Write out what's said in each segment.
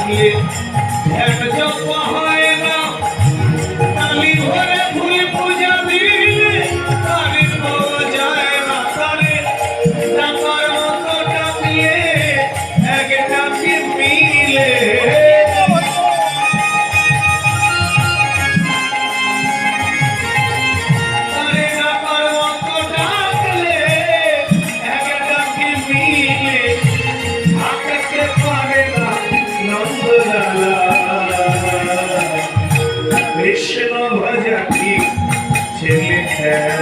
থাকলে ধ্যান জপ হয় না, কালি ঘরে ফুল পূজা দিলে তারে পাওয়া যায় না, তারে ডাকার মতো ডাকলে এক ডাকে মিলে। কৃষ্ণ ভজা কি ছেলে খেলা,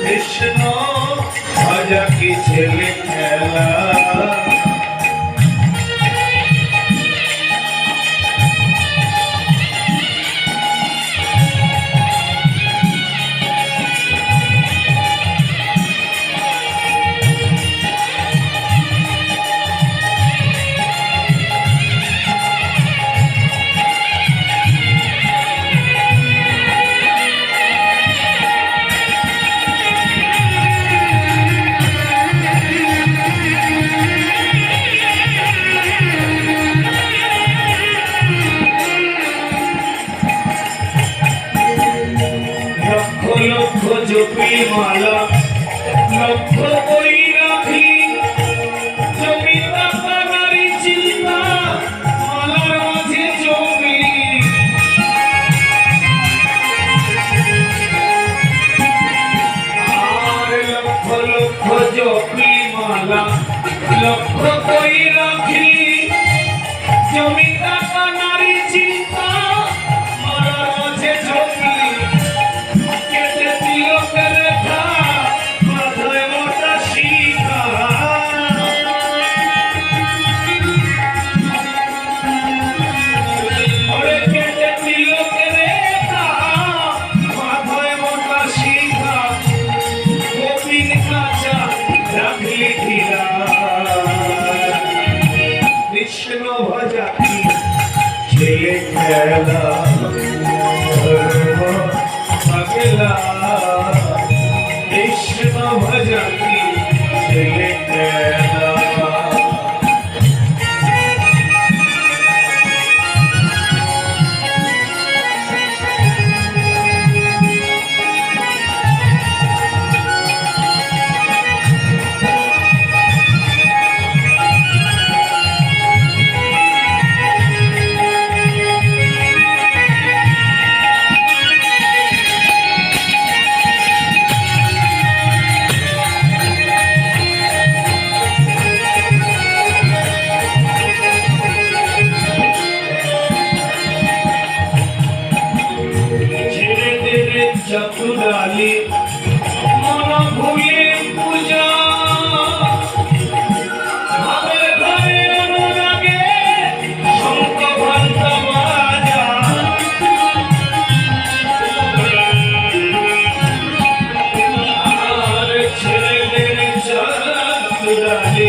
কৃষ্ণ ভজা কি ছেলে খেলা। লক্ষ জপি মালা লক্ষ কই রাখি, জমিতা পানারি চিন্তা মালার মাঝে জমি। আর লক্ষ লক্ষ জপি মালা লক্ষ কই রাখি, জমিতা পানারি চিন্তা মালার মাঝে জমি। কৃষ্ণ ভজা কি ছেলে খেলা, পাগলা কৃষ্ণ ভজা কি ছেলে খেলা। চতুরালি মন ভুলে পূজা, ভাবের ঘরে অনুরাগে শঙ্খ ঘণ্টা বাজা। আর ছেলেদের চতুরালি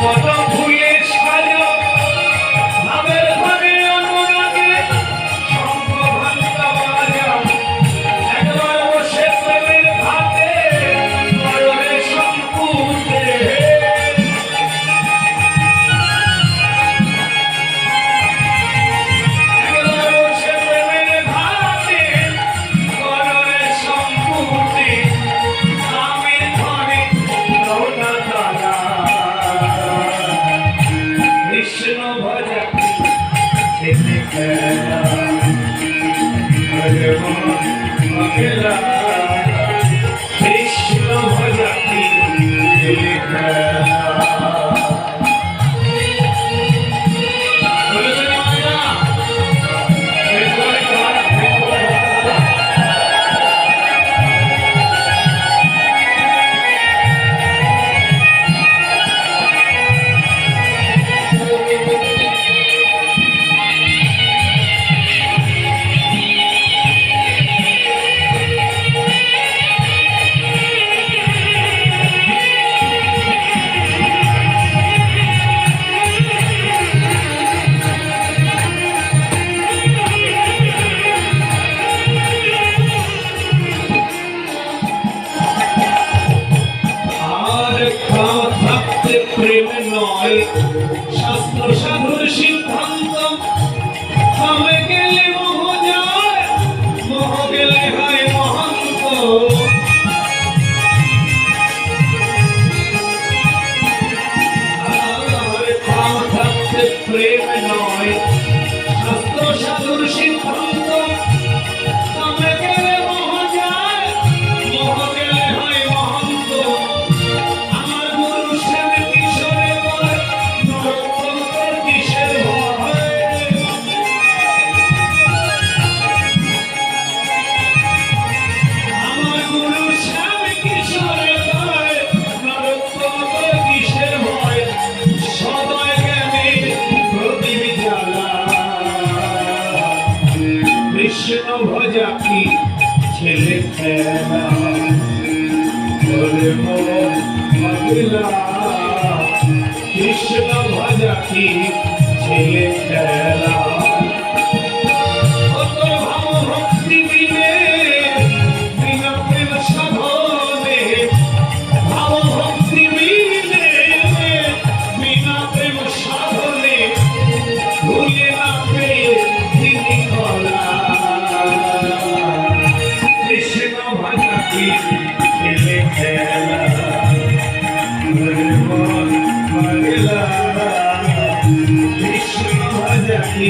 মন ভুলে সাজা, ভাবের ঘরে অনুরাগে শঙ্খ ঘণ্টা বাজা। কৃষ্ণ ভজা ছেলে খেলা, কৃষ্ণ ভজা ছেলে খেলা। আরে খাওয়া থাকতে প্রেম নয় শাস্ত্র সাধুর সিদ্ধান্ত খামে গেলে মোহ যায় মোহ গেলে হয় মহান্ত আরে খাওয়া থাকতে প্রেম নয় শাস্ত্র সাধুর সিদ্ধান্ত খামে গেলে মোহ যায় মোহ গেলে হয় মহান্ত আমার গুরু শ্যাম কিশোরে বলে নরকঙ্কর কিসের ভয় আমার গুরু শ্যাম কিশোরে বলে নরকঙ্কর কিসের ভয় সদয় জ্ঞানে প্রদীপ জ্বালা কৃষ্ণ ভজা কি ছেলে খেলা ওরে মোর পাগলা কৃষ্ণ ভজা কি ছেলে খেলা কত ভাব ভক্তি দিলে বিনা প্রেম সাধনে ভাব ভক্তি দিলে বিনা প্রেম সাধনে ভুলে না পেয়ে তিনি কলা কৃষ্ণ ভজা কি ছেলে খেলা ওরে মোর পাগলা কৃষ্ণ ভজা কি